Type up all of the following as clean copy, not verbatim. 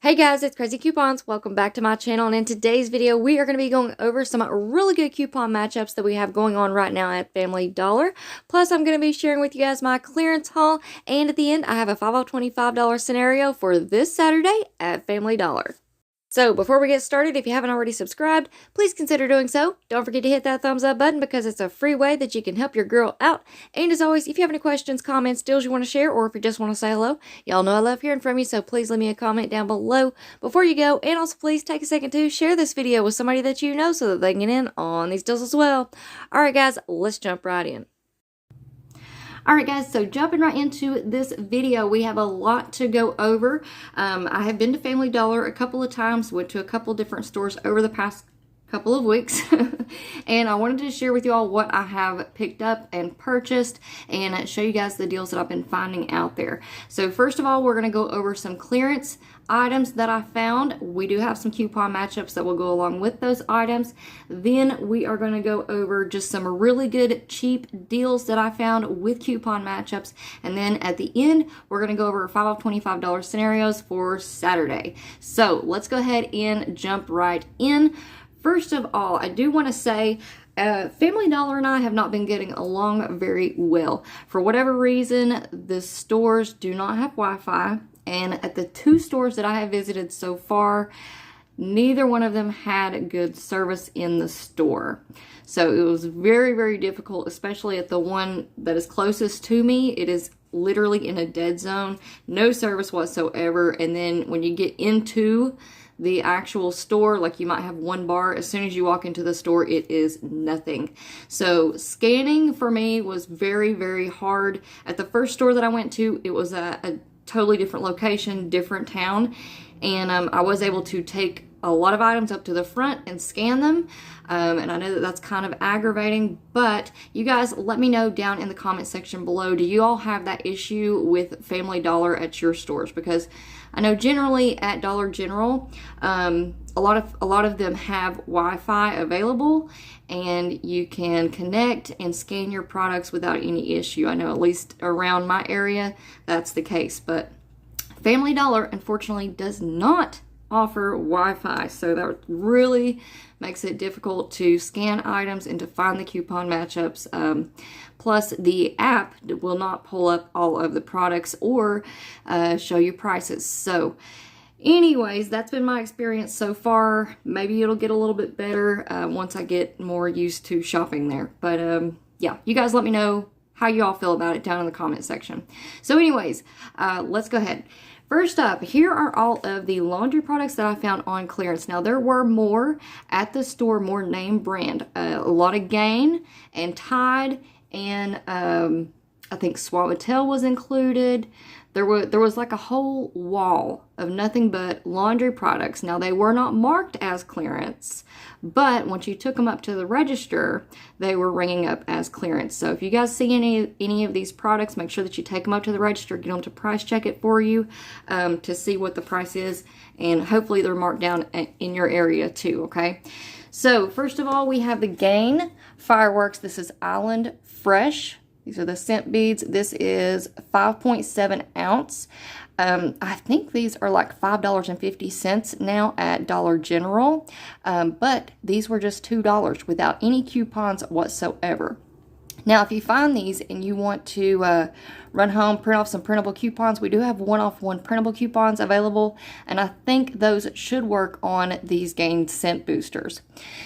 Hey guys, it's Crazy Coupons. Welcome back to my channel, and in today's video we are going to be going over some really good coupon matchups that we have going on right now at Family Dollar. Plus I'm going to be sharing with you guys my clearance haul, and at the end I have a 5 off $25 scenario for this Saturday at Family Dollar. So before we get started, if you haven't already subscribed, please consider doing so. Don't forget to hit that thumbs up button because it's a free way that you can help your girl out. And as always, if you have any questions, comments, deals you want to share, or if you just want to say hello, y'all know I love hearing from you, so please leave me a comment down below before you go. And also please take a second to share this video with somebody that you know so that they can get in on these deals as well. Alright guys, let's jump right in. Alright guys, so jumping right into this video, we have a lot to go over. I have been to Family Dollar a couple of times, went to a couple different stores over the past couple of weeks, and I wanted to share with you all what I have picked up and purchased and show you guys the deals that I've been finding out there. So first of all, we're going to go over some clearance items that I found. We do have some coupon matchups that will go along with those items. Then we are going to go over just some really good cheap deals that I found with coupon matchups, and then at the end we're going to go over 5 off $25 scenarios for Saturday. So let's go ahead and jump right in. First of all, I do want to say Family Dollar and I have not been getting along very well. For whatever reason, the stores do not have Wi-Fi, and at the two stores that I have visited so far, neither one of them had good service in the store. So it was very, very difficult, especially at the one that is closest to me. It is literally in a dead zone, no service whatsoever. And then when you get into the actual store, like you might have one bar, as soon as you walk into the store it is nothing. So scanning for me was very, very hard. At the first store that I went to, it was a totally different location, different town, and I was able to take a lot of items up to the front and scan them, and I know that that's kind of aggravating, but you guys let me know down in the comment section below, do you all have that issue with Family Dollar at your stores? Because I know generally at Dollar General, a lot of them have Wi-Fi available, and you can connect and scan your products without any issue. I know at least around my area that's the case, but Family Dollar unfortunately does not offer Wi-Fi, so that really makes it difficult to scan items and to find the coupon matchups. Plus the app will not pull up all of the products or show you prices. So anyways, that's been my experience so far. Maybe it'll get a little bit better once I get more used to shopping there. But yeah, you guys let me know how you all feel about it down in the comment section. So anyways, let's go ahead. First up, here are all of the laundry products that I found on clearance. Now, there were more at the store, more name brand. A lot of Gain and Tide, and I think Swagbucks was included. There was like a whole wall of nothing but laundry products. Now, they were not marked as clearance, but once you took them up to the register, they were ringing up as clearance. So if you guys see any of these products, make sure that you take them up to the register, get them to price check it for you to see what the price is, and hopefully they're marked down in your area too, okay? So first of all, we have the Gain Fireworks. This is Island Fresh. These are the scent beads. This is 5.7 ounce. I think these are like $5.50 now at Dollar General, but these were just $2 without any coupons whatsoever. Now, if you find these and you want to run home, print off some printable coupons, we do have 1 off 1 printable coupons available, and I think those should work on these Gain scent boosters.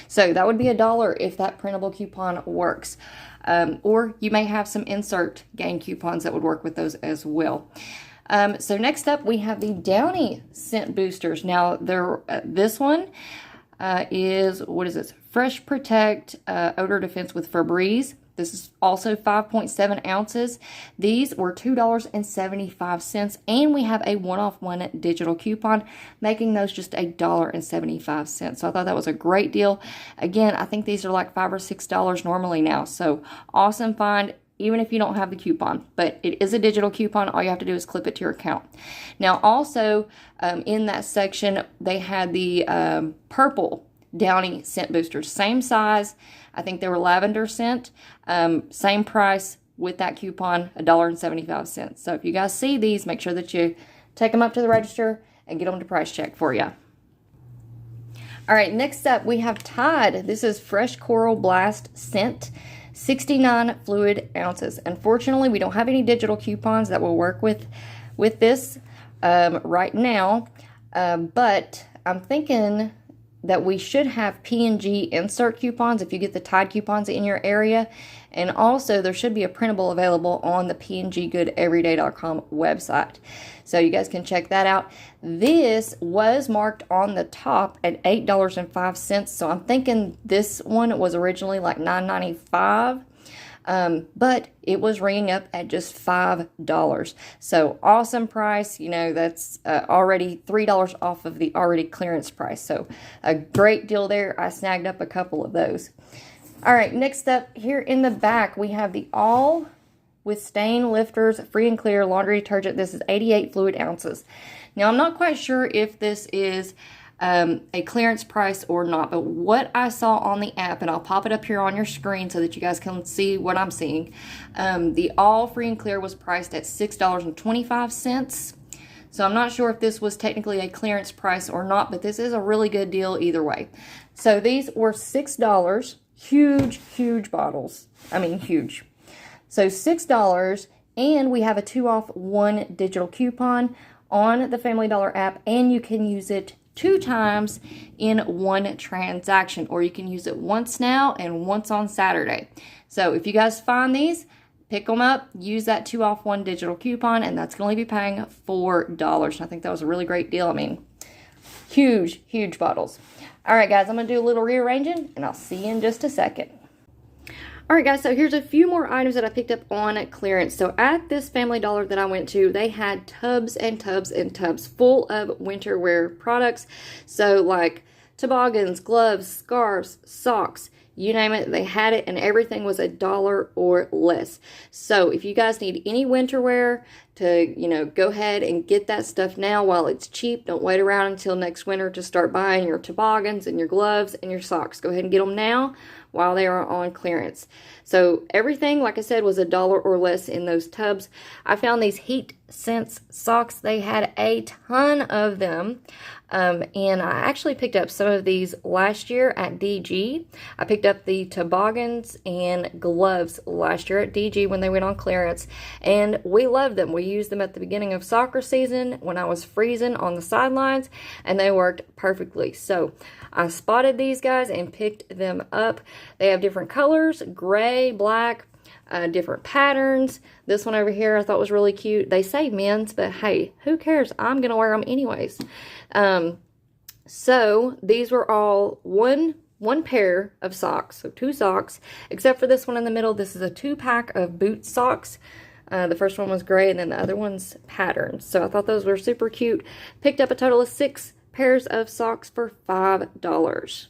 So that would be $1 if that printable coupon works. Or you may have some insert Gain coupons that would work with those as well. So next up, we have the Downy scent boosters. Now, this one is, what is this? Fresh Protect Odor Defense with Febreze. This is also 5.7 ounces. These were $2.75, and we have a 1 off 1 digital coupon, making those just $1.75. So I thought that was a great deal. Again, I think these are like $5 or $6 normally now. So awesome find, even if you don't have the coupon. But it is a digital coupon. All you have to do is clip it to your account. Now, also in that section, they had the purple Downy scent boosters. Same size. I think they were lavender scent. Same price with that coupon, $1.75. So if you guys see these, make sure that you take them up to the register and get them to price check for you. All right, next up we have Tide. This is Fresh Coral Blast Scent, 69 fluid ounces. Unfortunately, we don't have any digital coupons that will work with this right now, but I'm thinking that we should have P&G insert coupons if you get the Tide coupons in your area. And also there should be a printable available on the pngoodeveryday.com website. So you guys can check that out. This was marked on the top at $8.05. So I'm thinking this one was originally like $9.95. But it was ringing up at just $5. So awesome price. You know, that's already $3 off of the already clearance price. So a great deal there. I snagged up a couple of those. All right, next up here in the back, we have the All with Stain Lifters Free and Clear Laundry Detergent. This is 88 fluid ounces. Now, I'm not quite sure if this is a clearance price or not, but what I saw on the app, and I'll pop it up here on your screen so that you guys can see what I'm seeing. The All Free and Clear was priced at $6.25. So I'm not sure if this was technically a clearance price or not, but this is a really good deal either way. So these were $6. Huge bottles. I mean, huge. So $6, and we have a 2 off 1 digital coupon on the Family Dollar app, and you can use it 2 times in 1 transaction, or you can use it once now and once on Saturday. So if you guys find these, pick them up, use that 2 off 1 digital coupon, and that's going to be paying $4. I think that was a really great deal. I mean, huge bottles. All right, guys, I'm going to do a little rearranging, and I'll see you in just a second. All right, guys, so here's a few more items that I picked up on clearance. So at this Family Dollar that I went to, they had tubs and tubs and tubs full of winter wear products. So like toboggans, gloves, scarves, socks, you name it, they had it, and everything was $1 or less. So if you guys need any winter wear to, you know, go ahead and get that stuff now while it's cheap. Don't wait around until next winter to start buying your toboggans and your gloves and your socks. Go ahead and get them now while they are on clearance. So everything, like I said, was $1 or less in those tubs. I found these Heat Sense socks. They had a ton of them. And I actually picked up some of these last year at DG. I picked up the toboggans and gloves last year at DG when they went on clearance, and we loved them. We used them at the beginning of soccer season when I was freezing on the sidelines, and they worked perfectly. So I spotted these guys and picked them up. They have different colors, gray, black, different patterns. This one over here I thought was really cute. They say men's, but hey, who cares? I'm gonna wear them anyways. So these were all one pair of socks, so 2 socks, except for this one in the middle. This is a 2-pack of boot socks. The first one was gray, and then the other one's patterned. So I thought those were super cute. Picked up a total of 6 pairs of socks for $5.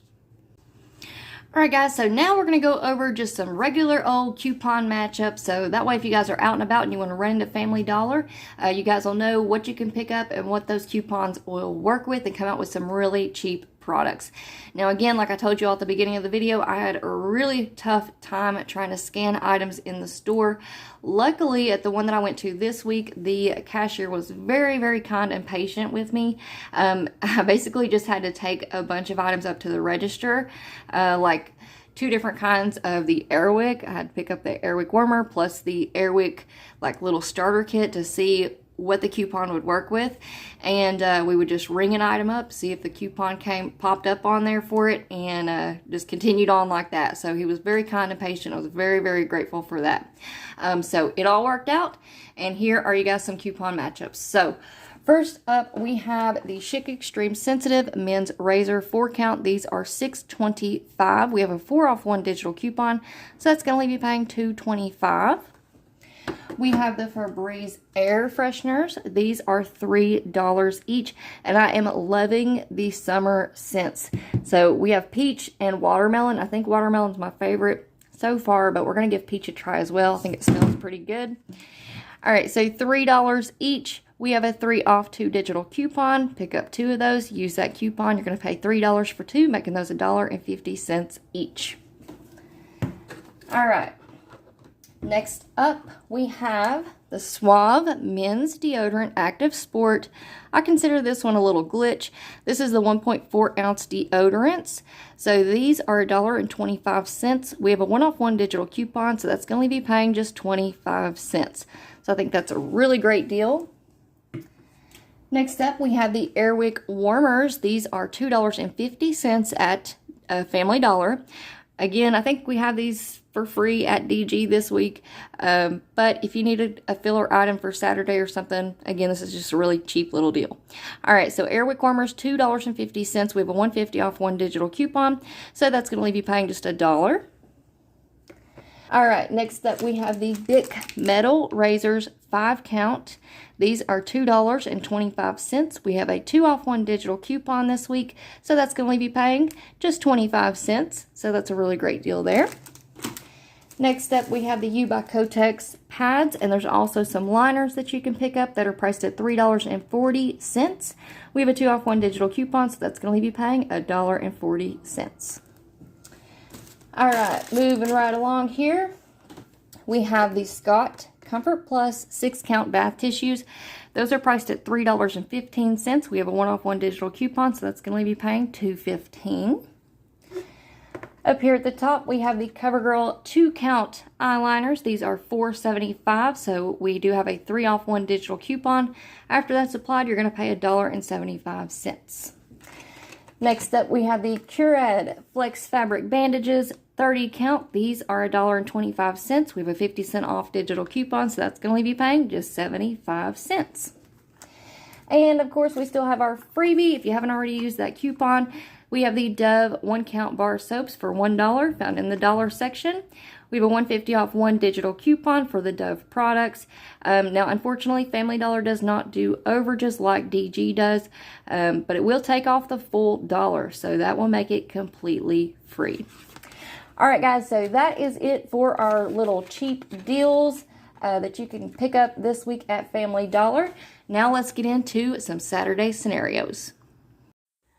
Alright guys, so now we're going to go over just some regular old coupon matchups. So that way if you guys are out and about and you want to run into Family Dollar, you guys will know what you can pick up and what those coupons will work with and come out with some really cheap products. Now again, like I told you all at the beginning of the video, I had a really tough time trying to scan items in the store. Luckily, at the one that I went to this week, the cashier was very kind and patient with me. I basically just had to take a bunch of items up to the register, like 2 different kinds of the Airwick. I had to pick up the Airwick warmer plus the Airwick like little starter kit to see what the coupon would work with, and we would just ring an item up, see if the coupon popped up on there for it, and just continued on like that. So he was very kind and patient. I was very grateful for that. So it all worked out, and here are you guys some coupon matchups. So first up, we have the Schick Extreme Sensitive Men's Razor 4-count. These are $6.25. We have a 4 off 1 digital coupon, so that's going to leave you paying $2.25. We have the Febreze air fresheners. These are $3 each, and I am loving the summer scents. So we have peach and watermelon. I think watermelon's my favorite so far, but we're going to give peach a try as well. I think it smells pretty good. All right, so $3 each. We have a 3 off 2 digital coupon. Pick up 2 of those. Use that coupon. You're going to pay $3 for 2, making those $1.50 each. All right. Next up, we have The Suave Men's Deodorant Active Sport. I consider this one a little glitch. This is the 1.4 ounce deodorants. So these are $1.25. We have a 1-off-1 digital coupon, so that's going to be paying just 25 cents. So I think that's a really great deal. Next up, we have the Airwick Warmers. These are $2.50 at Family Dollar. Again, I think we have these for free at DG this week, but if you needed a filler item for Saturday or something, again, this is just a really cheap little deal. All right, so Airwick Warmers, $2.50. We have a 150 off 1 digital coupon, so that's going to leave you paying just $1. All right, next up we have the Bic Metal Razors 5-count. These are $2.25. We have a 2-off-1 digital coupon this week, so that's going to leave you paying just 25 cents. So that's a really great deal there. Next up, we have the U by Kotex pads, and there's also some liners that you can pick up that are priced at $3.40. We have a 2-off-1 digital coupon, so that's going to leave you paying $1.40. All right, moving right along here, we have the Scott Comfort Plus 6-count bath tissues. Those are priced at $3.15. We have a 1-off-1 digital coupon, so that's going to leave you paying $2.15. Up here at the top, we have the CoverGirl 2-count eyeliners. These are $4.75, so we do have a 3-off-1 digital coupon. After that's applied, you're going to pay $1.75. Next up, we have the Craz-E Flex Fabric Bandages, 30-count. These are $1.25. We have a 50-cent off digital coupon, so that's going to leave you paying just 75 cents. And, of course, we still have our freebie. If you haven't already used that coupon, we have the Dove 1-count bar soaps for $1, found in the dollar section. We have a 150 off 1 digital coupon for the Dove products. Now, unfortunately, Family Dollar does not do overages like DG does, but it will take off the full $1, so that will make it completely free. All right, guys, so that is it for our little cheap deals that you can pick up this week at Family Dollar. Now let's get into some Saturday scenarios.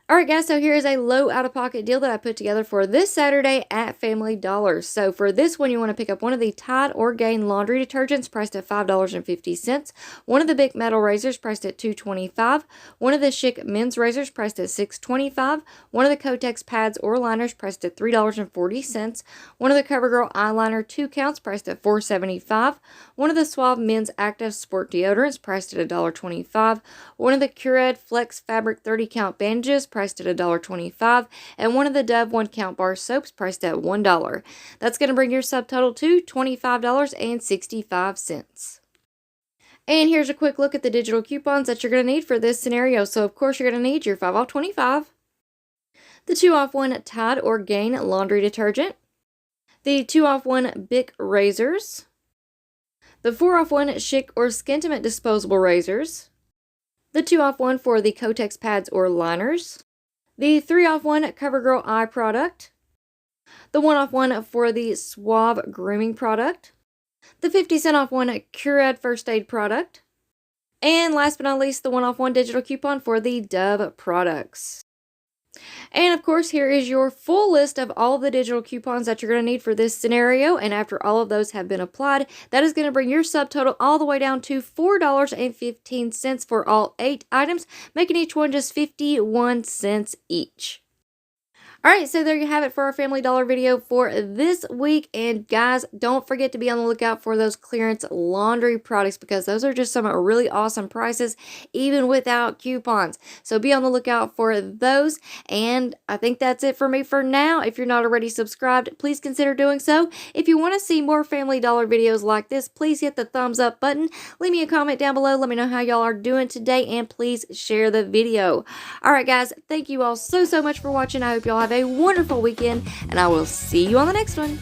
Alright guys, so here is a low out-of-pocket deal that I put together for this Saturday at Family Dollar. So for this one, you want to pick up one of the Tide or Gain laundry detergents priced at $5.50, one of the Bic Metal Razors priced at $2.25, one of the Chic men's razors priced at $6.25, one of the Kotex pads or liners priced at $3.40, one of the CoverGirl eyeliner 2-counts priced at $4.75, one of the Suave men's active sport deodorants priced at $1.25, one of the Craz-E Flex Fabric 30-count bandages priced at $1.25, and one of the Dove 1-count bar soaps priced at $1. That's going to bring your subtotal to $25.65. And here's a quick look at the digital coupons that you're going to need for this scenario. So, of course, you're going to need your 5 off 25, the 2 off 1 Tide or Gain laundry detergent, the 2 off 1 Bic razors, the 4 off 1 Chic or Skintimate disposable razors, the 2 off 1 for the Kotex pads or liners, the 3 off 1 CoverGirl eye product, the 1 off 1 for the Suave grooming product, the 50-cent off 1 Craz-E first aid product, and last but not least, the 1 off 1 digital coupon for the Dove products. And of course, here is your full list of all of the digital coupons that you're going to need for this scenario. And after all of those have been applied, that is going to bring your subtotal all the way down to $4.15 for all 8 items, making each one just 51 cents each. Alright, so there you have it for our Family Dollar video for this week. And guys, don't forget to be on the lookout for those clearance laundry products because those are just some really awesome prices, even without coupons. So be on the lookout for those. And I think that's it for me for now. If you're not already subscribed, please consider doing so. If you want to see more Family Dollar videos like this, please hit the thumbs up button. Leave me a comment down below. Let me know how y'all are doing today. And please share the video. Alright guys, thank you all so much for watching. I hope y'all have a wonderful weekend, and I will see you on the next one.